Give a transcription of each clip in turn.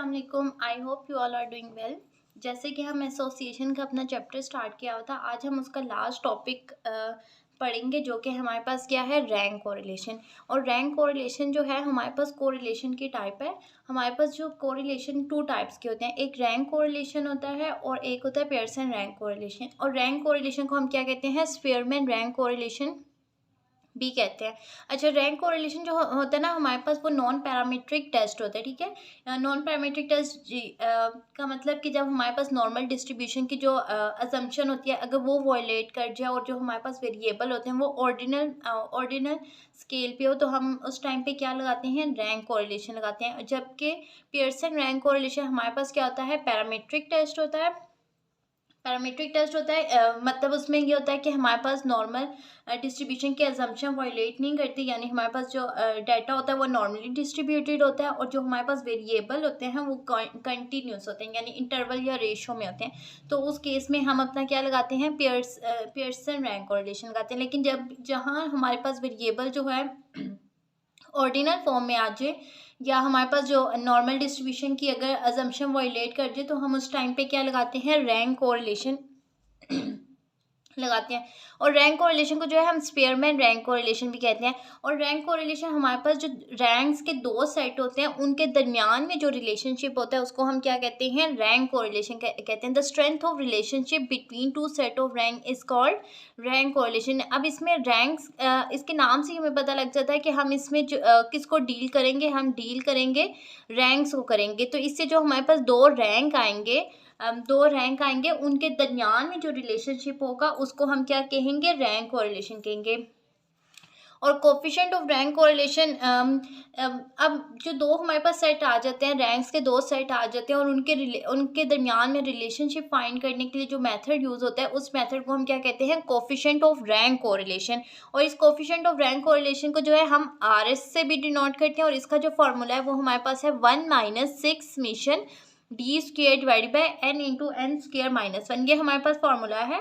अस्सलाम वालेकुम। I hope you all are doing well. जैसे कि हम एसोसिएशन का अपना चैप्टर स्टार्ट किया हुआ था, आज हम उसका लास्ट टॉपिक पढ़ेंगे, जो कि हमारे पास क्या है, रैंक कोरिलेशन। और रैंक कोरिलेशन जो है, हमारे पास कोरिलेशन की टाइप है। हमारे पास जो कोरिलेशन टू टाइप्स के होते हैं, एक रैंक कोरिलेशन होता है और एक होता है पियर्सन रैंक कोरिलेशन। और रैंक कोरिलेशन को हम क्या कहते हैं, स्पीयरमैन रैंक कोरिलेशन भी कहते हैं। अच्छा, रैंक कोरिलेशन जो होता है ना, हमारे पास वो नॉन पैरामीट्रिक टेस्ट होता है। ठीक है, नॉन पैरामीट्रिक टेस्ट का मतलब कि जब हमारे पास नॉर्मल डिस्ट्रीब्यूशन की जो असम्पशन होती है, अगर वो वॉयलेट कर जाए और जो हमारे पास वेरिएबल होते हैं वो ऑर्डिनल स्केल पे हो, तो हम उस टाइम पे क्या लगाते हैं, रैंक कोरिलेशन लगाते हैं। जबकि पियर्सन रैंक कोरिलेशन हमारे पास क्या होता है, पैरामीट्रिक टेस्ट होता है। पैरामीट्रिक टेस्ट होता है मतलब उसमें ये होता है कि हमारे पास नॉर्मल डिस्ट्रीब्यूशन की अजम्पशन वायलेट नहीं करती, यानी हमारे पास जो डाटा होता है वो नॉर्मली डिस्ट्रीब्यूटेड होता है, और जो हमारे पास वेरिएबल होते हैं वो कंटिन्यूस होते हैं, यानी इंटरवल या रेशो में होते हैं। तो उस केस में हम अपना क्या लगाते हैं, पियर्सन रैंक कोरिलेशन लगाते हैं। लेकिन जहाँ हमारे पास वेरिएबल जो है ऑर्डिनल फॉर्म में आ जाए, या हमारे पास जो नॉर्मल डिस्ट्रीब्यूशन की अगर अजम्पशन वायलेट कर जाए, तो हम उस टाइम पे क्या लगाते हैं, रैंक कोरिलेशन लगाते हैं। और रैंक कोरिलेशन को जो है हम स्पीयरमैन रैंक कोरिलेशन भी कहते हैं। और रैंक कोरिलेशन हमारे पास जो रैंक्स के दो सेट होते हैं, उनके दरमियान में जो रिलेशनशिप होता है उसको हम क्या कहते हैं, रैंक कोरिलेशन कहते हैं। The strength of relationship between two set of rank is called rank correlation. अब इसमें रैंक्स, इसके नाम से हमें पता लग जाता है कि हम इसमें किसको डील करेंगे, हम डील करेंगे रैंक्स को करेंगे। तो इससे जो हमारे पास दो रैंक आएंगे, उनके दरमियान में जो रिलेशनशिप होगा उसको हम क्या कहेंगे, रैंक कोरिलेशन कहेंगे। और कोफिशिएंट ऑफ रैंक कोरिलेशन, अब जो दो हमारे पास सेट आ जाते हैं, रैंक्स के दो सेट आ जाते हैं, और उनके दरमियान में रिलेशनशिप फाइंड करने के लिए जो मेथड यूज़ होता है, उस मेथड को हम क्या कहते हैं, कोफिशिएंट ऑफ रैंक कोरिलेशन। और इस कोफिशिएंट ऑफ रैंक कोरिलेशन को जो है हम RS से भी डिनोट करते हैं, और इसका जो फॉर्मूला है वो हमारे पास है 1 - 6 summation D square divided by N into N square -1। ये हमारे पास फॉर्मूला है,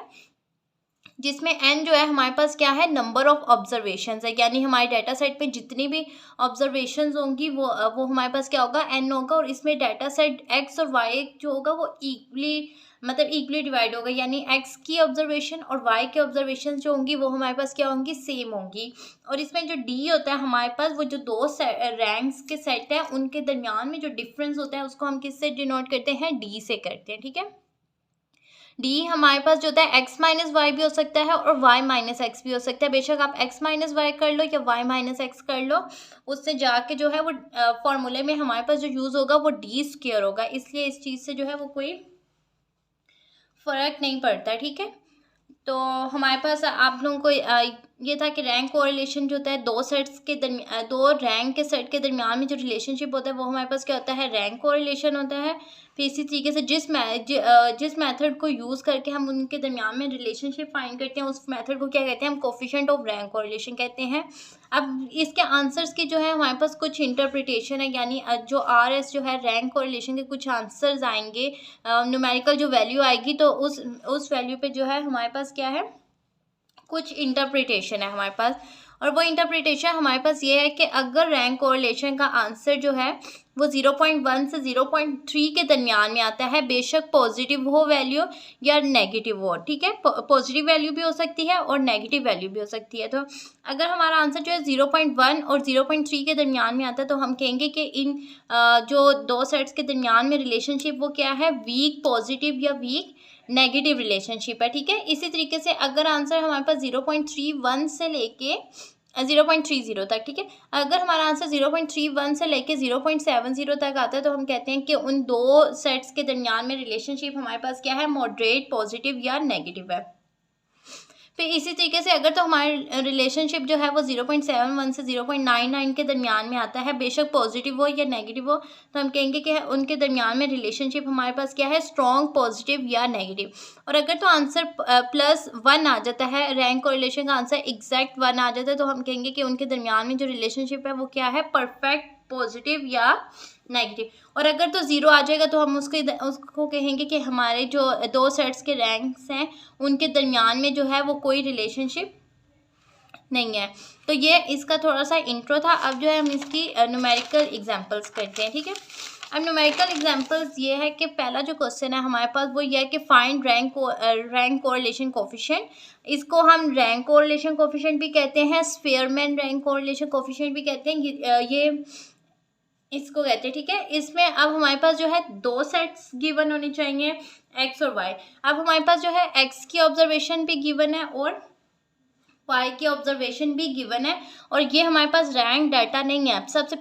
जिसमें n जो है हमारे पास क्या है, नंबर ऑफ ऑब्जर्वेशंस है, यानी हमारे डाटा सेट पे जितनी भी ऑब्जर्वेशंस होंगी वो हमारे पास क्या होगा, n होगा। और इसमें डाटा सेट x और y जो होगा वो इक्वली डिवाइड होगा, यानी x की ऑब्जर्वेशन और y की ऑब्जर्वेशन जो होंगी वो हमारे पास क्या होंगी, सेम होंगी। और इसमें जो d होता है हमारे पास, वो जो दो रैंक्स के सेट हैं उनके दरमियान में जो डिफरेंस होता है उसको हम किससे डिनोट करते हैं, d से करते हैं। ठीक है, डी हमारे पास जो होता है x - y भी हो सकता है और y - x भी हो सकता है। बेशक आप x - y कर लो या y - x कर लो, उससे जाके जो है वो फॉर्मूले में हमारे पास जो यूज़ होगा वो डी स्क्वायर होगा, इसलिए इस चीज़ से जो है वो कोई फ़र्क नहीं पड़ता। ठीक है, तो हमारे पास आप लोगों को ये था कि रैंक कोरिलेशन जो होता है, दो रैंक के सेट के दरमियान में जो रिलेशनशिप होता है वो हमारे पास क्या होता है, रैंक कोरिलेशन होता है। फिर इसी तरीके से जिस मेथड को यूज़ करके हम उनके दरमियान में रिलेशनशिप फाइंड करते हैं, उस मेथड को क्या कहते हैं, हम कोफिशिएंट ऑफ रैंक कोरिलेशन कहते हैं। अब इसके आंसर्स की जो है हमारे पास कुछ इंटरप्रिटेशन है, यानी जो RS जो है, रैंक कोरिलेशन के कुछ आंसर्स आएंगे, न्यूमेरिकल जो वैल्यू आएगी, तो उस वैल्यू पे जो है हमारे पास क्या है, कुछ इंटरप्रिटेशन है हमारे पास। और वो इंटरप्रिटेशन हमारे पास ये है कि अगर रैंक कोरिलेशन का आंसर जो है वो 0.1 से 0.3 के दरमियान में आता है, बेशक पॉजिटिव हो वैल्यू या नेगेटिव हो। ठीक है, पॉजिटिव वैल्यू भी हो सकती है और नेगेटिव वैल्यू भी हो सकती है। तो अगर हमारा आंसर जो है 0.1 और 0.3 के दरमियान में आता है, तो हम कहेंगे कि इन जो दो सेट्स के दरमियान में रिलेशनशिप वो क्या है, वीक पॉजिटिव या वीक नेगेटिव रिलेशनशिप है। ठीक है, इसी तरीके से अगर आंसर हमारे पास 0.31 से लेके 0.30 तक, ठीक है, अगर हमारा आंसर 0.31 से लेके 0.70 तक आता है, तो हम कहते हैं कि उन दो सेट्स के दरमियान में रिलेशनशिप हमारे पास क्या है, मॉडरेट पॉजिटिव या नेगेटिव है। फिर इसी तरीके से अगर तो हमारे रिलेशनशिप जो है वो 0.71 से 0.99 के दरमियान में आता है, बेशक पॉजिटिव हो या नेगेटिव हो, तो हम कहेंगे कि उनके दरमियान में रिलेशनशिप हमारे पास क्या है, स्ट्रॉन्ग पॉजिटिव या नेगेटिव। और अगर तो आंसर +1 आ जाता है, रैंक कोरिलेशन का आंसर एग्जैक्ट 1 आ जाता है, तो हम कहेंगे कि उनके दरमियान में जो रिलेशनशिप है वो क्या है, परफेक्ट पॉजिटिव या नेगेटिव। और अगर तो 0 आ जाएगा, तो हम उसको कहेंगे कि हमारे जो दो सेट्स के रैंक्स हैं उनके दरमियान में जो है वो कोई रिलेशनशिप नहीं है। तो ये इसका थोड़ा सा इंट्रो था। अब जो है हम इसकी न्यूमेरिकल एग्जांपल्स करते हैं। ठीक है, अब न्यूमेरिकल एग्जांपल्स ये है कि पहला जो क्वेश्चन है हमारे पास वो ये है कि फाइंड रैंक कोरिलेशन कोफिशिएंट। इसको हम रैंक कोरिलेशन कोफिशिएंट भी कहते हैं, स्फीयरमैन रैंक कोरिलेशन कोफिशिएंट भी कहते हैं, ये इसको कहते हैं, ठीक है। इसमें अब हमारे पास जो है दो सेट्स गिवन होने चाहिए, एक्स और वाई। अब हमारे पास जो है एक्स की ऑब्जर्वेशन भी गिवन है और वाई की ऑब्जर्वेशन भी गिवन है, और ये हमारे पास रैंक डाटा नहीं है। सबसे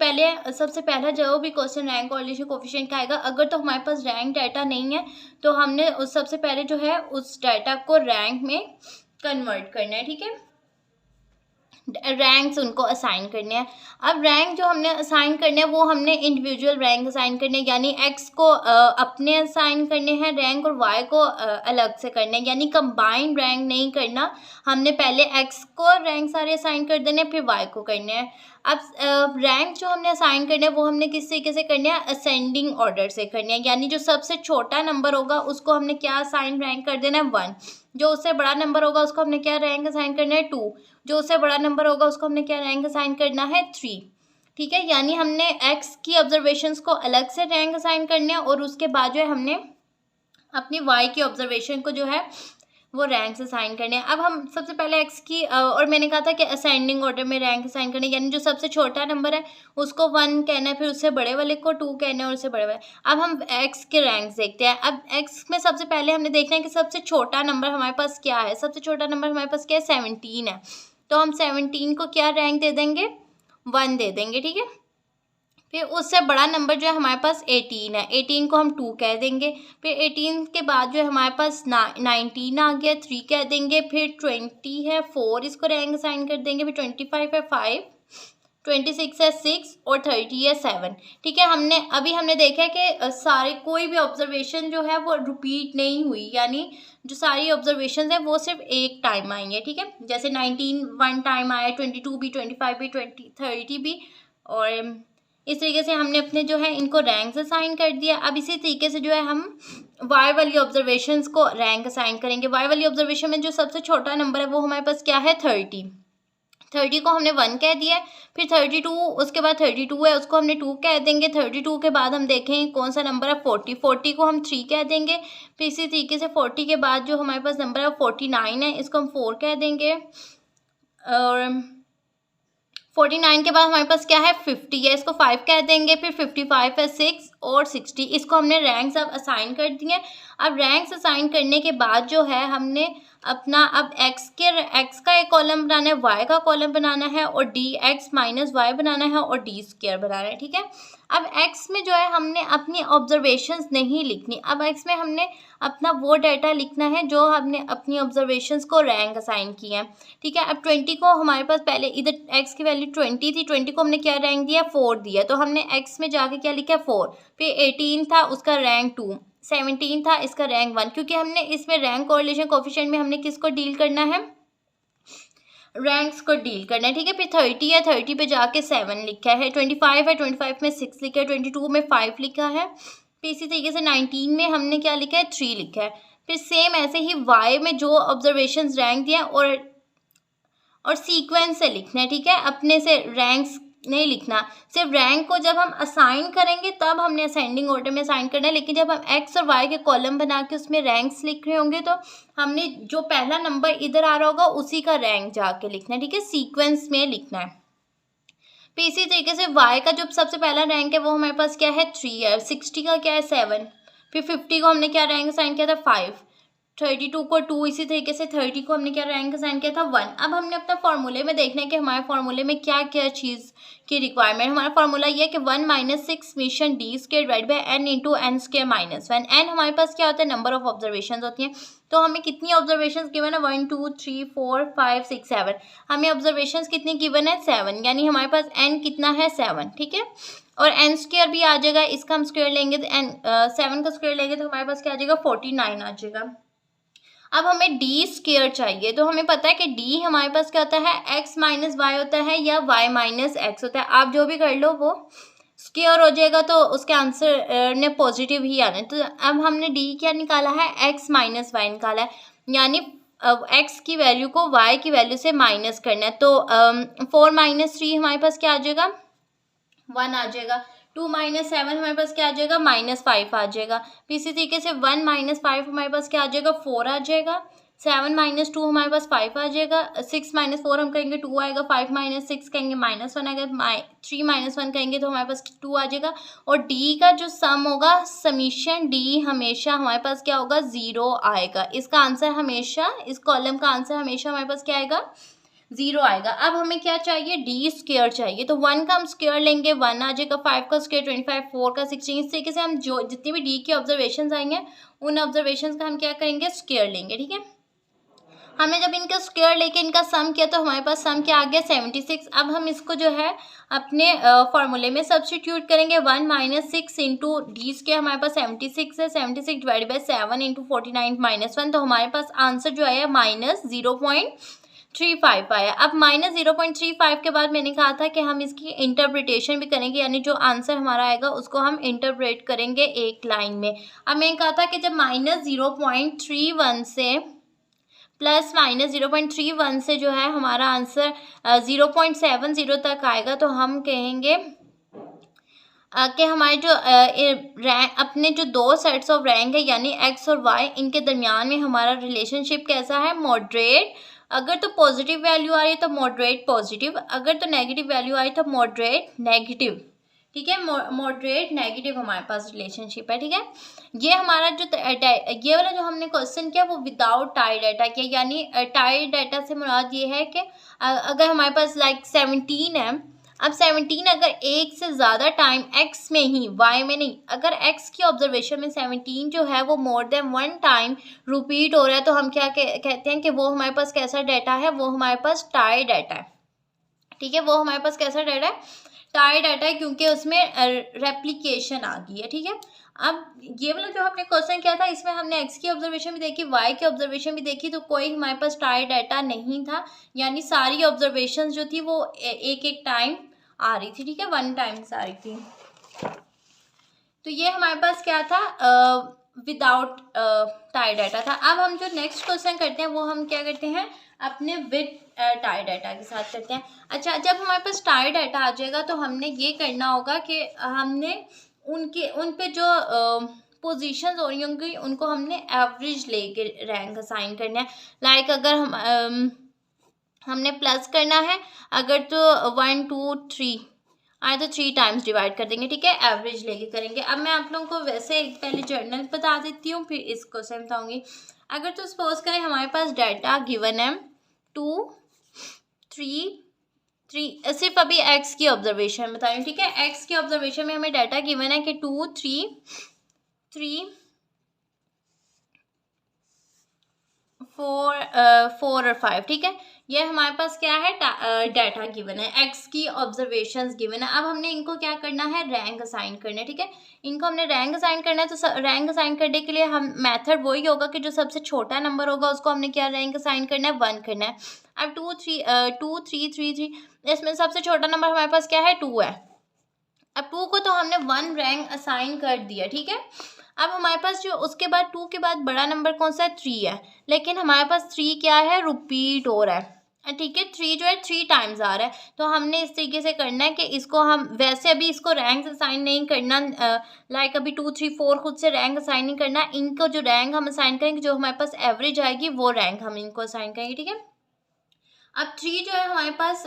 पहला जो भी क्वेश्चन रैंक कोरिलेशन कोफिशिएंट का आएगा, अगर तो हमारे पास रैंक डाटा नहीं है तो हमने उस सबसे पहले जो है उस डाटा को रैंक में कन्वर्ट करना है, ठीक है। रैंक्स उनको असाइन करने हैं। अब रैंक जो हमने असाइन करने हैं वो हमने इंडिविजुअल रैंक असाइन करने हैं, यानी एक्स को अपने असाइन करने हैं रैंक और वाई को अलग से करने हैं, यानी कंबाइंड रैंक नहीं करना। हमने पहले एक्स को रैंक सारे असाइन कर देने फिर वाई को करने हैं। अब रैंक जो हमने असाइन करने हैं वो हमने किस तरीके से करने हैं, असेंडिंग ऑर्डर से करने हैं, यानी जो सबसे छोटा नंबर होगा उसको हमने क्या असाइन रैंक कर देना है 1, जो उससे बड़ा नंबर होगा उसको हमने क्या रैंक असाइन करना है 2, जो उससे बड़ा नंबर होगा उसको हमने क्या रैंक असाइन करना है 3, ठीक है। यानी हमने एक्स की ऑब्जर्वेशंस को अलग से रैंक असाइन करने हैं और उसके बाद जो है हमने अपनी वाई की ऑब्जर्वेशन को जो है वो रैंक असाइन करने हैं। अब हम सबसे पहले एक्स की और मैंने कहा था कि असेंडिंग ऑर्डर में रैंक असाइन करने, यानी जो सबसे छोटा नंबर है उसको 1 कहना है, फिर उससे बड़े वाले को 2 कहना है और उससे बड़े वाले। अब हम एक्स के रैंक्स देखते हैं। अब एक्स में सबसे पहले हमने देखना है कि सबसे छोटा नंबर हमारे पास क्या है। सबसे छोटा नंबर हमारे पास क्या है, 17 है, तो हम 17 को क्या रैंक दे देंगे, 1 दे देंगे, ठीक है। फिर उससे बड़ा नंबर जो है हमारे पास 18 है, 18 को हम 2 कह देंगे। फिर 18 के बाद जो है हमारे पास 19 आ गया, 3 कह देंगे। फिर 20 है, 4 इसको रैंक असाइन कर देंगे। फिर 25 है, 5, 26 है, 6 और 30 है, 7, ठीक है। हमने देखा है कि सारे कोई भी ऑब्जर्वेशन जो है वो रिपीट नहीं हुई, यानी जो सारी ऑब्जर्वेशन है वो सिर्फ एक टाइम आई है, ठीक है। जैसे 19 1 टाइम आया, 22 भी, 25 भी, 30 भी, और इस तरीके से हमने अपने जो है इनको रैंक असाइन कर दिया। अब इसी तरीके से जो है हम वाई वाली ऑब्जर्वेशंस को रैंक असाइन करेंगे। वाई वाली ऑब्जर्वेशन में जो सबसे छोटा नंबर है वो हमारे पास क्या है, 30 को हमने 1 कह दिया है। फिर 32, उसके बाद 32 है उसको हमने 2 कह देंगे। 32 के बाद हम देखेंगे कौन सा नंबर है, 40 को हम 3 कह देंगे। फिर इसी तरीके से 40 के बाद जो हमारे पास नंबर है 49 है, इसको हम 4 कह देंगे। और 49 के बाद हमारे पास क्या है, 50 है, इसको 5 कह देंगे। फिर 55 है, 6 और 60, इसको हमने रैंक्स अब असाइन कर दिए। अब रैंक्स असाइन करने के बाद जो है हमने अपना अब एक्स का एक कॉलम बनाना है, वाई का कॉलम बनाना है, और डी एक्स माइनस वाई बनाना है, और डी स्क्वायर बनाना है, ठीक है। अब एक्स में जो है हमने अपनी ऑब्जर्वेशंस नहीं लिखनी। अब एक्स में हमने अपना वो डाटा लिखना है जो हमने अपनी ऑब्जर्वेशंस को रैंक असाइन किया है, ठीक है। अब 20 को हमारे पास पहले इधर एक्स की वैल्यू 20 थी, 20 को हमने क्या रैंक दिया, 4 दिया, तो हमने एक्स में जाके क्या लिखा, 4। फिर 18 था उसका रैंक 2, 17 था इसका रैंक 1, क्योंकि हमने इसमें रैंक कोरिलेशन कोफिशिएंट में हमने किसको डील करना है, रैंक्स को डील करना है, ठीक है। फिर 30 है, 30 पे जाके 7 लिखा है। 25 है, 25 में 6 लिखा है। 22 में 5 लिखा है। फिर इसी तरीके से 19 में हमने क्या लिखा है, 3 लिखा है। फिर सेम ऐसे ही वाई में जो ऑब्जर्वेशंस रैंक दिया और सीक्वेंस से लिखना है, ठीक है। अपने से रैंक्स नहीं लिखना, सिर्फ रैंक को जब हम असाइन करेंगे तब हमने असेंडिंग ऑर्डर में असाइन करना है, लेकिन जब हम एक्स और वाई के कॉलम बना के उसमें रैंक्स लिख रहे होंगे तो हमने जो पहला नंबर इधर आ रहा होगा उसी का रैंक जाके लिखना है, ठीक है, सीक्वेंस में लिखना है। फिर इसी तरीके से वाई का जो सबसे पहला रैंक है वो हमारे पास क्या है, 3 है। 60 का क्या है, 7। फिर 50 को हमने क्या रैंक असाइन किया था, 5। 32 को 2, इसी तरीके से 30 को हमने क्या रैंक असाइन किया था, 1। अब हमने अपना फॉर्मूले में देखना है कि हमारे फॉर्मूले में क्या क्या चीज़ की रिक्वायरमेंट। हमारा फॉर्मूला ये है कि 1 - 6 मिशन D square divide by N into N square minus 1। N हमारे पास क्या होता है, नंबर ऑफ ऑब्जर्वेशन होती हैं। तो हमें कितनी ऑब्जर्वेशन गिवन है, 1 2 3 4 5 6 7। हमें ऑब्जर्वेशन कितनी गिवन है, 7, यानी हमारे पास एन कितना है, 7, ठीक है। और एन स्क्वायर भी आ जाएगा, इसका हम स्क्वायर लेंगे तो एन 7 का स्क्वायर लेंगे तो हमारे पास क्या आ जाएगा, 49 आ जाएगा। अब हमें डी स्क्वायर चाहिए, तो हमें पता है कि डी हमारे पास क्या होता है, एक्स माइनस वाई होता है या वाई माइनस एक्स होता है। आप जो भी कर लो वो स्क्वायर हो जाएगा, तो उसके आंसर ने पॉजिटिव ही आना है। तो अब हमने डी क्या निकाला है, एक्स माइनस वाई निकाला है, यानी एक्स की वैल्यू को वाई की वैल्यू से माइनस करना है। तो 4 - 3 हमारे पास क्या आ जाएगा, 1 आ जाएगा। 2 माइनस 7 हमारे पास क्या आ जाएगा, -5 आ जाएगा। फिर इसी तरीके से 1 माइनस 5 हमारे पास क्या आ जाएगा, 4 आ जाएगा। 7 माइनस 2 हमारे पास 5 आ जाएगा। 6 माइनस 4 हम कहेंगे 2 आएगा। 5 माइनस 6 कहेंगे -1 आएगा। 3 माइनस 1 कहेंगे तो हमारे पास 2 आ जाएगा। और डी का जो सम होगा, समीशन डी हमेशा हमारे पास क्या होगा, 0 आएगा। इसका आंसर हमेशा, इस कॉलम का आंसर हमेशा हमारे पास क्या आएगा, 0 आएगा। अब हमें क्या चाहिए, डी स्क्वायर चाहिए। तो 1 का हम स्क्वायर लेंगे, 1 आ जाएगा। 5 का स्क्वायर 25, 4 का 16। इस तरीके से हम जो जितनी भी डी की ऑब्जर्वेशन आएंगे उन ऑब्जर्वेशन का हम क्या करेंगे, स्क्वायर लेंगे। ठीक है, हमने जब इनका स्क्वायर लेके इनका सम किया तो हमारे पास सम क्या आ गया, 76। अब हम इसको जो है अपने फॉर्मूले में सब्सटीट्यूट करेंगे। 1 माइनस 6 इंटू डी स्क्वायर हमारे पास 76 है। 76 डिवाइड बाई 7 इंटू 49 माइनस 1। तो हमारे पास आंसर जो आया -0.35 आया। अब -0.35 के बाद मैंने कहा था कि हम इसकी इंटरप्रिटेशन भी करेंगे, यानी जो आंसर हमारा आएगा उसको हम इंटरप्रेट करेंगे एक लाइन में। अब मैंने कहा था कि जब -0.31 से प्लस -0.31 से जो है हमारा आंसर 0.70 तक आएगा तो हम कहेंगे कि हमारे जो रैंक, अपने जो दो सेट्स ऑफ रैंक है यानी एक्स और वाई, इनके दरमियान में हमारा रिलेशनशिप कैसा है, मॉडरेट। अगर तो पॉजिटिव वैल्यू आ रही है तो मॉडरेट पॉजिटिव, अगर तो नेगेटिव वैल्यू आई तो मॉडरेट नेगेटिव। ठीक है, मॉडरेट नेगेटिव हमारे पास रिलेशनशिप है। ठीक है, ये हमारा जो ये वाला जो हमने क्वेश्चन किया वो विदाउट टाई डाटा किया, यानी टाई डाटा से मुराद ये है कि अगर हमारे पास लाइक 17 है, अब 17 अगर एक से ज़्यादा टाइम x में ही, y में नहीं, अगर x की ऑब्जर्वेशन में 17 जो है वो मोर देन 1 टाइम रिपीट हो रहा है तो हम क्या कहते हैं कि वो हमारे पास कैसा डाटा है, वो हमारे पास टाई डाटा है। ठीक है, वो हमारे पास कैसा डाटा है, टाई डाटा है, क्योंकि उसमें रेप्लिकेशन आ गई है। ठीक है, अब ये वाला जो हमने क्वेश्चन किया था इसमें हमने x की ऑब्जर्वेशन भी देखी, y की ऑब्जर्वेशन भी देखी, तो कोई हमारे पास टाई डाटा नहीं था, यानी सारी ऑब्जर्वेशन जो थी वो एक एक टाइम आ रही थी। ठीक है, 1 टाइम्स आ रही थी। तो ये हमारे पास क्या था, विदाउट टाई डाटा था। अब हम जो नेक्स्ट क्वेश्चन करते हैं वो हम क्या करते हैं, अपने विद टाई डाटा के साथ करते हैं। अच्छा, जब हमारे पास टाई डाटा आ जाएगा तो हमने ये करना होगा कि हमने उन पे जो पोजीशंस हो रही होंगी उनको हमने एवरेज लेके रैंक असाइन करना है। लाइक अगर हमने प्लस करना है, अगर तो 1 2 3 आए तो 3 टाइम्स डिवाइड कर देंगे। ठीक है, एवरेज लेके करेंगे। अब मैं आप लोगों को वैसे पहले जर्नल बता देती हूँ, फिर इसको से बताऊँगी। अगर तो सपोज करें हमारे पास डाटा गिवन है 2 3 3, सिर्फ अभी एक्स की ऑब्जर्वेशन बता रही हूँ। ठीक है, एक्स की ऑब्जर्वेशन में हमें डाटा गिवन है कि 2 3 3 4 और 5। ठीक है, ये हमारे पास क्या है, डाटा गिवन है, एक्स की ऑब्जर्वेशंस गिवन है। अब हमने इनको क्या करना है, रैंक असाइन करना है। ठीक है, इनको हमने रैंक असाइन करना है। तो रैंक असाइन करने के लिए हम मेथड वही होगा कि जो सबसे छोटा नंबर होगा उसको हमने क्या रैंक असाइन करना है, 1 करना है। अब 2 3 3 3, इसमें सबसे छोटा नंबर हमारे पास क्या है, 2 है। अब 2 को तो हमने 1 रैंक असाइन कर दिया। ठीक है, अब हमारे पास जो उसके बाद 2 के बाद बड़ा नंबर कौन सा है, 3 है, लेकिन हमारे पास 3 क्या है, रिपीट हो रहा है। ठीक है, 3 जो है 3 टाइम्स आ रहा है। तो हमने इस तरीके से करना है कि इसको हम वैसे अभी इसको रैंक असाइन नहीं करना, लाइक अभी 2 3 4 खुद से रैंक असाइन नहीं करना। इनको जो रैंक हम असाइन करेंगे, जो हमारे पास एवरेज आएगी वो रैंक हम इनको असाइन करेंगे। ठीक है, अब 3 जो है हमारे पास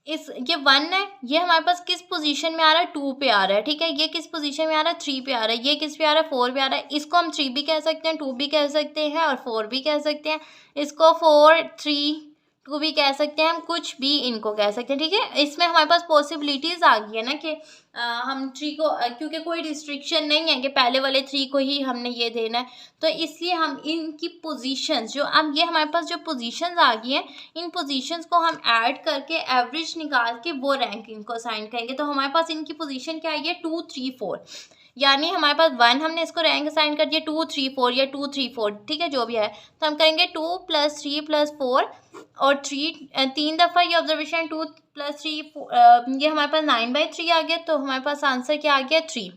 ये 1 है, ये हमारे पास किस पोजीशन में आ रहा है, 2 पे आ रहा है। ठीक है, ये किस पोजीशन में आ रहा है, 3 पे आ रहा है। ये किस पे आ रहा है, 4 पे आ रहा है। इसको हम 3 भी कह सकते हैं, 2 भी कह सकते हैं और 4 भी कह सकते हैं। इसको 4 3 2 भी कह सकते हैं, हम कुछ भी इनको कह सकते हैं। ठीक है, इसमें हमारे पास पॉसिबिलिटीज़ आ गई है ना कि हम 3 को, क्योंकि कोई रिस्ट्रिक्शन नहीं है कि पहले वाले 3 को ही हमने ये देना है, तो इसलिए हम इनकी पोजीशंस जो, अब ये हमारे पास जो पोजीशंस आ गई हैं, इन पोजीशंस को हम ऐड करके एवरेज निकाल के वो रैंक इनको असाइन करेंगे। तो हमारे पास इनकी पोजीशन क्या आई है, 2 3 4, यानी हमारे पास 1 हमने इसको रैंक असाइन कर दिया, 2 3 4 या 2 3 4। ठीक है, जो भी है, तो हम करेंगे 2 + 3 + 4 और 3 दफ़ा ये ऑब्जर्वेशन 2 + 3 ये हमारे पास 9/3 आ गया। तो हमारे पास आंसर क्या आ गया, 3।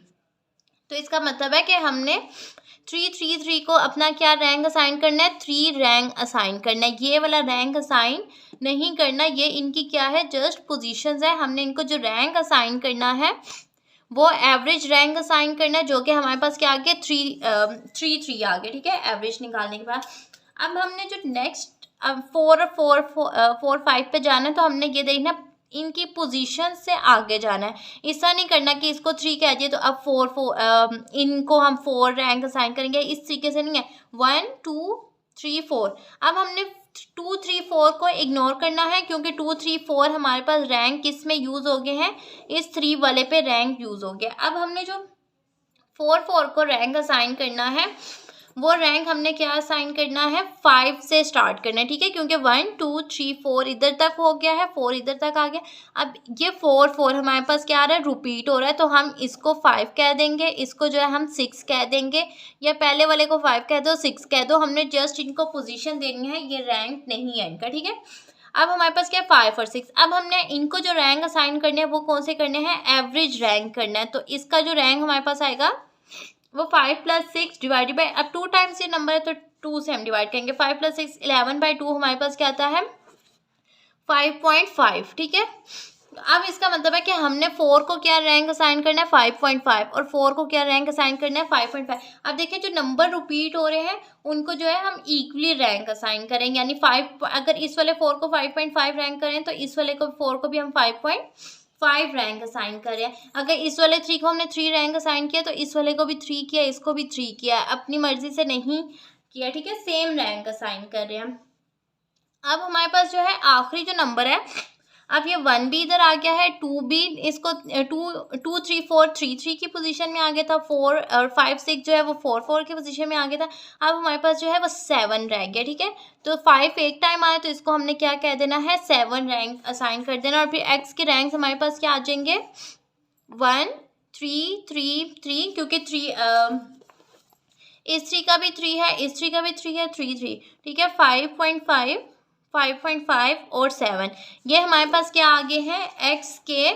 तो इसका मतलब है कि हमने 3 3 3 को अपना क्या रैंक असाइन करना है, 3 रैंक असाइन करना है। ये वाला रैंक असाइन नहीं करना, ये इनकी क्या है, जस्ट पोजीशंस है। हमने इनको जो रैंक असाइन करना है वो एवरेज रैंक असाइन करना है, जो कि हमारे पास क्या आ गया, 3 आ गया, ठीक है, एवरेज निकालने के बाद। अब हमने जो नेक्स्ट अब 4 5 पे जाना है, तो हमने ये देखना इनकी पोजीशन से आगे जाना है। ऐसा नहीं करना कि इसको 3 कह दिए तो अब 4 हम 4 रैंक असाइन करेंगे, इस तरीके से नहीं है। 1 2 3 4। अब हमने 2 3 4 को इग्नोर करना है, क्योंकि 2 3 4 हमारे पास रैंक किस में यूज़ हो गए हैं, इस 3 वाले पे रैंक यूज़ हो गया। अब हमने जो 4 को रैंक असाइन करना है, वो रैंक हमने क्या असाइन करना है, 5 से स्टार्ट करना है, ठीक है, क्योंकि 1 2 3 4 इधर तक हो गया है, 4 इधर तक आ गया। अब ये 4 हमारे पास क्या आ रहा है, रिपीट हो रहा है, तो हम इसको 5 कह देंगे, इसको जो है हम 6 कह देंगे, या पहले वाले को 5 कह दो, 6 कह दो। हमने जस्ट इनको पोजीशन देनी है, ये रैंक नहीं है इनका, ठीक है। अब हमारे पास क्या है, 5 और 6। अब हमने इनको जो रैंक असाइन करने हैं वो कौन से करने हैं, एवरेज रैंक करना है। तो इसका जो रैंक हमारे पास आएगा वो 5 + 6 डिवाइडेड बाई, अब 2 टाइम्स ये नंबर है तो 2 से हम डिवाइड करेंगे। 5 + 6 11/2 हमारे पास क्या आता है, 5.5, ठीक है। अब इसका मतलब है कि हमने 4 को क्या रैंक असाइन करना है, 5.5, और 4 को क्या रैंक असाइन करना है, 5.5। अब देखिए जो नंबर रिपीट हो रहे हैं उनको जो है हम इक्वली रैंक असाइन करेंगे, यानी 5, अगर इस वाले 4 को 5.5 रैंक करें तो इस वाले को 4 को भी हम 5.5 रैंक असाइन कर रहे हैं। अगर इस वाले 3 को हमने 3 रैंक असाइन किया तो इस वाले को भी 3 किया, इसको भी 3 किया, अपनी मर्जी से नहीं किया, ठीक है, सेम रैंक असाइन कर रहे हैं। अब हमारे पास जो है आखिरी जो नंबर है, अब ये 1 भी इधर आ गया है, 2 भी, इसको 2 3 4 3 की पोजीशन में आ गया था, 4 और 5 6 जो है वो 4 की पोजीशन में आ गया था। अब हमारे पास जो है वो 7 रह गया, ठीक है। तो 5 एक टाइम आया तो इसको हमने क्या कह देना है, 7 रैंक असाइन कर देना, और फिर एक्स के रैंक्स हमारे पास क्या आ जाएंगे, 1 3 3 3, क्योंकि 3 इस 3 का भी 3 है, इस 3 का भी 3 है, 3 3, ठीक है। 5.5 5.5 और 7, ये हमारे पास क्या आगे हैं, एक्स के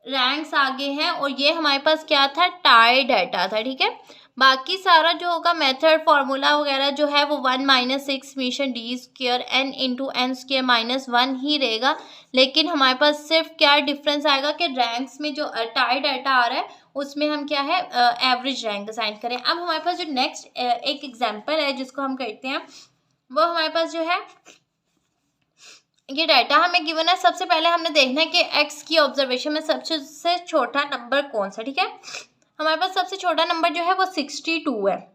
रैंक्स आगे हैं, और ये हमारे पास क्या था, टाई डाटा था, ठीक है। बाकी सारा जो होगा मेथड फार्मूला वगैरह जो है वो 1 - 6 समेशन d² n × n² - 1 ही रहेगा, लेकिन हमारे पास सिर्फ क्या डिफरेंस आएगा कि रैंक्स में जो टाई डाटा आ रहा है उसमें हम क्या है, एवरेज रैंक असाइन करें। अब हमारे पास जो नेक्स्ट एक एग्जांपल है जिसको हम करते हैं, वो हमारे पास जो है ये डाटा हमें गिवन है। सबसे पहले हमने देखना है कि एक्स की ऑब्जर्वेशन में सबसे छोटा नंबर कौन सा, ठीक है। हमारे पास सबसे छोटा नंबर जो है वो 62 है।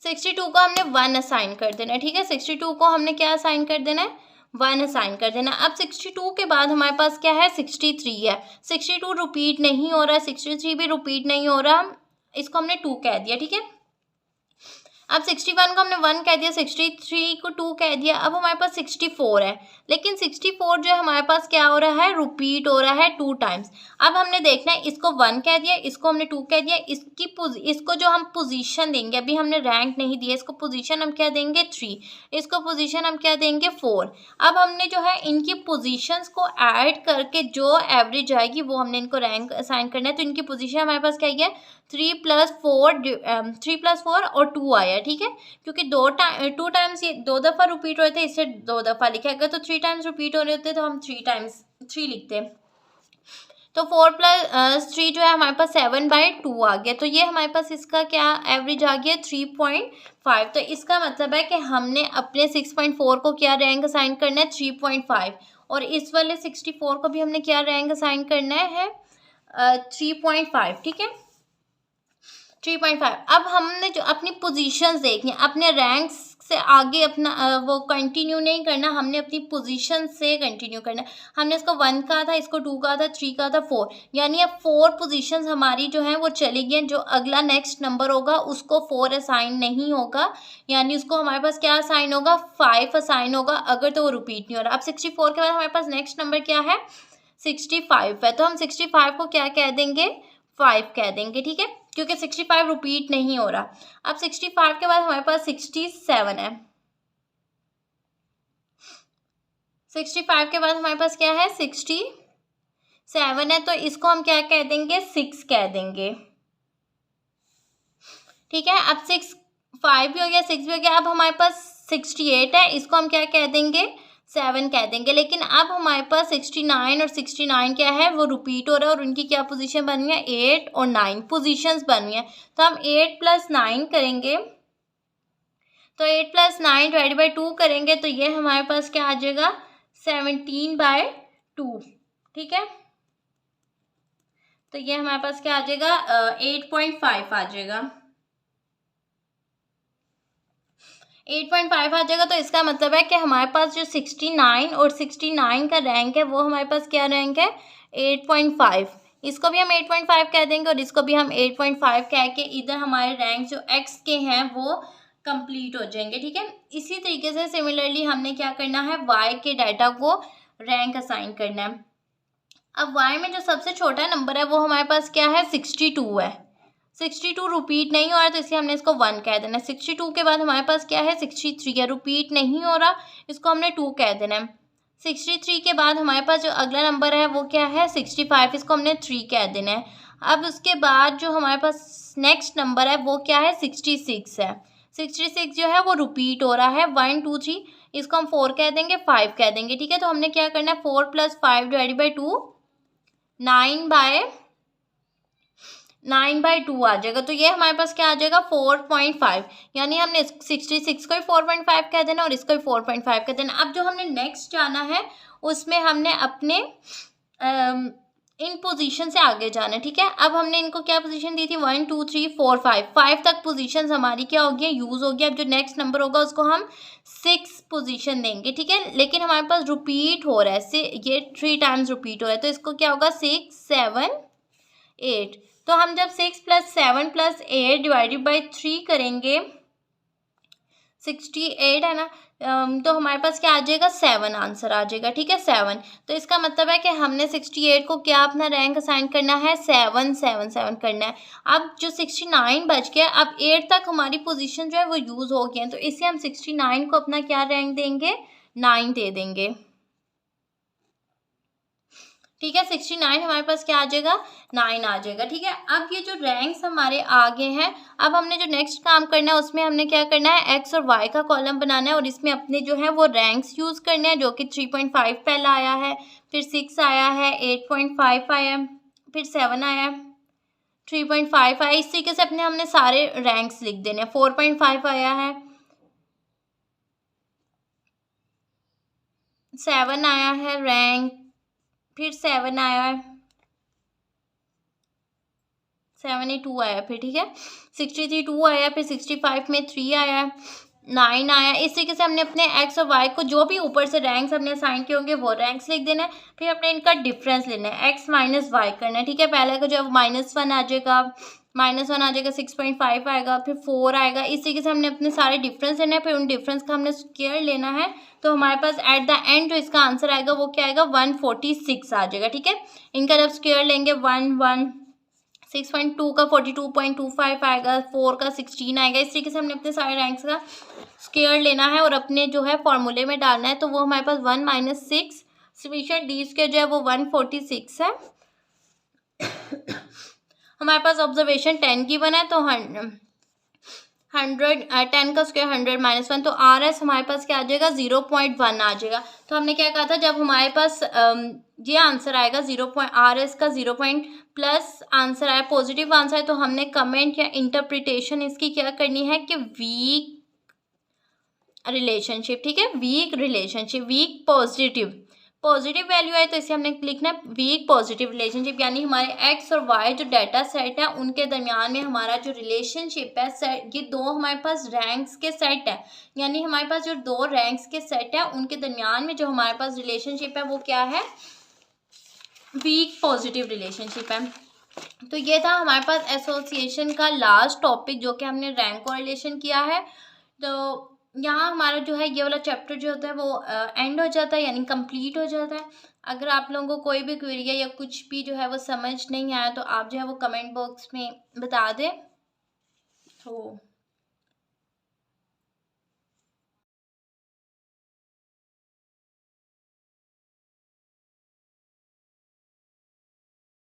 62 को हमने 1 असाइन कर देना है, ठीक है। 62 को हमने क्या असाइन कर देना है, 1 असाइन कर देना। अब 62 के बाद हमारे पास क्या है, 63 है। 62 रिपीट नहीं हो रहा, 63 भी रिपीट नहीं हो रहा, इसको हमने 2 कह दिया, ठीक है। अब 61 को हमने 1 कह दिया, 63 को 2 कह दिया। अब हमारे पास 64 है, लेकिन 64 जो है हमारे पास क्या हो रहा है, रिपीट हो रहा है 2 टाइम्स। अब हमने देखना है, इसको 1 कह दिया, इसको हमने 2 कह दिया, इसको जो हम पोजीशन देंगे, अभी हमने रैंक नहीं दिया, इसको पोजीशन हम क्या देंगे, 3, इसको पोजीशन हम क्या देंगे, 4। अब हमने जो है इनकी पोजीशंस को ऐड करके जो एवरेज आएगी वो हमने इनको रैंक असाइन करना है। तो इनकी पोजीशन हमारे पास क्या है, 3 + 4 और 2 आया, ठीक है, क्योंकि 2 टाइम्स ये 2 दफ़ा रिपीट हो रहे थे, इससे 2 दफ़ा लिखा। अगर तो 3 टाइम्स रिपीट हो रहे होते तो हम 3 टाइम्स 3 लिखते। तो 4 + 3 जो है हमारे पास 7/2 आ गया। तो ये हमारे पास इसका क्या एवरेज आ गया, 3.5। तो इसका मतलब है कि हमने अपने 6.4 को क्या रैंक असाइन करना है, 3.5, और इस वाले 64 को भी हमने क्या रैंक असाइन करना है, 3.5, ठीक है, 3.5। अब हमने जो अपनी पोजीशंस देखनी है, अपने रैंक्स से आगे अपना वो कंटिन्यू नहीं करना, हमने अपनी पोजीशन से कंटिन्यू करना है। हमने इसको 1 कहा था, इसको 2 कहा था, 3 कहा था, 4, यानी अब 4 पोजीशंस हमारी जो हैं वो चली गई। जो अगला नेक्स्ट नंबर होगा उसको 4 असाइन नहीं होगा, यानी उसको हमारे पास क्या असाइन होगा, 5 असाइन होगा, अगर तो वो रिपीट नहीं हो रहा। अब 64 के बाद हमारे पास नेक्स्ट नंबर क्या है, 65 है, तो हम 65 को क्या कह देंगे, 5 कह देंगे, ठीक है, क्योंकि 65 रिपीट नहीं हो रहा। अब 65 के बाद हमारे पास 67 है। 65 के बाद हमारे पास क्या है, 67 है, तो इसको हम क्या कह देंगे, 6 कह देंगे, ठीक है। अब 5 भी हो गया, 6 भी हो गया। अब हमारे पास 68 है, इसको हम क्या कह देंगे, 7 कह देंगे। लेकिन अब हमारे पास 69 और 69 क्या है, वो रिपीट हो रहा है और उनकी क्या पोजीशन बन रही है, 8 और 9 पोजीशंस बन रही हैं। तो हम 8 + 9 करेंगे, तो 8 + 9 डिवाइड बाई 2 करेंगे तो ये हमारे पास क्या आ जाएगा, 17/2। ठीक है, तो ये हमारे पास क्या आ जाएगा, 8.5 आ जाएगा, 8.5 आ जाएगा। तो इसका मतलब है कि हमारे पास जो 69 और 69 का रैंक है वो हमारे पास क्या रैंक है, 8.5। इसको भी हम 8.5 कह देंगे और इसको भी हम 8.5 कह के इधर हमारे रैंक जो एक्स के हैं वो कंप्लीट हो जाएंगे। ठीक है, इसी तरीके से सिमिलरली हमने क्या करना है, वाई के डाटा को रैंक असाइन करना है। अब वाई में जो सबसे छोटा नंबर है वो हमारे पास क्या है, 62 है। 62 रिपीट नहीं हो रहा तो इसलिए हमने इसको 1 कह देना है। 62 के बाद हमारे पास क्या है, 63 है, रिपीट नहीं हो रहा, इसको हमने 2 कह देना है। 63 के बाद हमारे पास जो अगला नंबर है वो क्या है, 65, इसको हमने 3 कह देना है। अब उसके बाद जो हमारे पास नेक्स्ट नंबर है वो क्या है, 66 है। 66 जो है वो रिपीट हो रहा है, 1 2 3, इसको हम 4 कह देंगे, 5 कह देंगे। ठीक है, तो हमने क्या करना है, 4 + 5 डिवाइड बाई 2, 9/2 आ जाएगा। तो ये हमारे पास क्या आ जाएगा, 4.5, यानी हमने 66 को ही 4.5 कह देना और इसको ही 4.5 कह देना। अब जो हमने नेक्स्ट जाना है उसमें हमने अपने इन पोजीशन से आगे जाना है। ठीक है, अब हमने इनको क्या पोजीशन दी थी, 1 2 3 4 5 तक पोजीशन हमारी क्या हो गई, यूज हो गया। अब जो नेक्स्ट नंबर होगा उसको हम 6 पोजीशन देंगे। ठीक है, लेकिन हमारे पास रिपीट हो रहा है, ये 3 टाइम्स रिपीट हो रहा है, तो इसको क्या होगा, 6 7 8। तो हम जब 6 + 7 + 8 डिवाइडेड बाई 3 करेंगे, 68 है ना, तो हमारे पास क्या आ जाएगा, 7 आंसर आ जाएगा। ठीक है, 7। तो इसका मतलब है कि हमने 68 को क्या अपना रैंक असाइन करना है, 7 7 7 करना है। अब जो 69 बच गया, अब 8 तक हमारी पोजीशन जो है वो यूज़ हो गई है, तो इसे हम 69 को अपना क्या रैंक देंगे, 9 दे देंगे। ठीक है, 69 हमारे पास क्या आ जाएगा, 9 आ जाएगा। ठीक है, अब ये जो रैंक्स हमारे आगे हैं, अब हमने जो नेक्स्ट काम करना है उसमें हमने क्या करना है, एक्स और वाई का कॉलम बनाना है और इसमें अपने जो है वो रैंक्स यूज़ करने हैं, जो कि 3.5 पहला आया है, फिर 6 आया है, 8.5 आया है, फिर 7 आया है, 3.5 आया। इस तरीके से अपने हमने सारे रैंक्स लिख देने हैं। 4.5 आया है, 7 आया है रैंक, फिर 7 आया है, 72 आया, फिर ठीक है 63 2 आया, फिर 65 में 3 आया, 9 आया। इस तरीके से हमने अपने एक्स और वाई को जो भी ऊपर से रैंक्स हमने असाइन किए होंगे वो रैंक्स लिख देना है। फिर हमने इनका डिफरेंस लेना है, एक्स माइनस वाई करना है। ठीक है, पहले का जो है -1 आ जाएगा, -1 आ जाएगा, 6.5 आएगा, फिर 4 आएगा। इस तरीके से हमने अपने सारे डिफरेंस लेना है, फिर उन डिफरेंस का हमने स्क्वायर लेना है। तो हमारे पास एट द एंड जो इसका आंसर आएगा वो क्या आएगा, 146 आ जाएगा। ठीक है, इनका जब स्क्वायर लेंगे 1 6.2 का 42.25 आएगा, 4 का 16 आएगा। इस तरीके से हमने अपने सारे रैंक्स का स्क्वायर लेना है और अपने जो है फॉर्मूले में डालना है। तो वो हमारे पास 1 - 6 सफिशिएंट डी स्क्वायर जो है वो 146 है। हमारे पास ऑब्जर्वेशन 10 की बना है, तो 10 का स्क्वायर 100 -1, तो आर एस हमारे पास क्या आ जाएगा, 0.1 आ जाएगा। तो हमने क्या कहा था, जब हमारे पास ये आंसर आएगा आर एस का 0 प्लस आंसर आया, पॉजिटिव आंसर है, तो हमने कमेंट या इंटरप्रिटेशन इसकी क्या करनी है कि वीक रिलेशनशिप। ठीक है, weak relationship, weak positive value है तो इसे हमने लिखना है वीक पॉजिटिव रिलेशनशिप, यानी हमारे एक्स और वाई जो डाटा सेट है उनके दरमियान में हमारा जो रिलेशनशिप है सेट, ये दो हमारे पास रैंक्स के सेट है, यानी हमारे पास जो दो रैंक्स के सेट है उनके दरमियान में जो हमारे पास रिलेशनशिप है वो क्या है, वीक पॉजिटिव रिलेशनशिप है। तो ये था हमारे पास एसोसिएशन का लास्ट टॉपिक जो कि हमने रैंक कोरिलेशन किया है। तो यहाँ हमारा जो है ये वाला चैप्टर जो होता है वो एंड हो जाता है, यानी कंप्लीट हो जाता है। अगर आप लोगों को कोई भी क्वेरी है या कुछ भी जो है वो समझ नहीं आया तो आप जो है वो कमेंट बॉक्स में बता दें। तो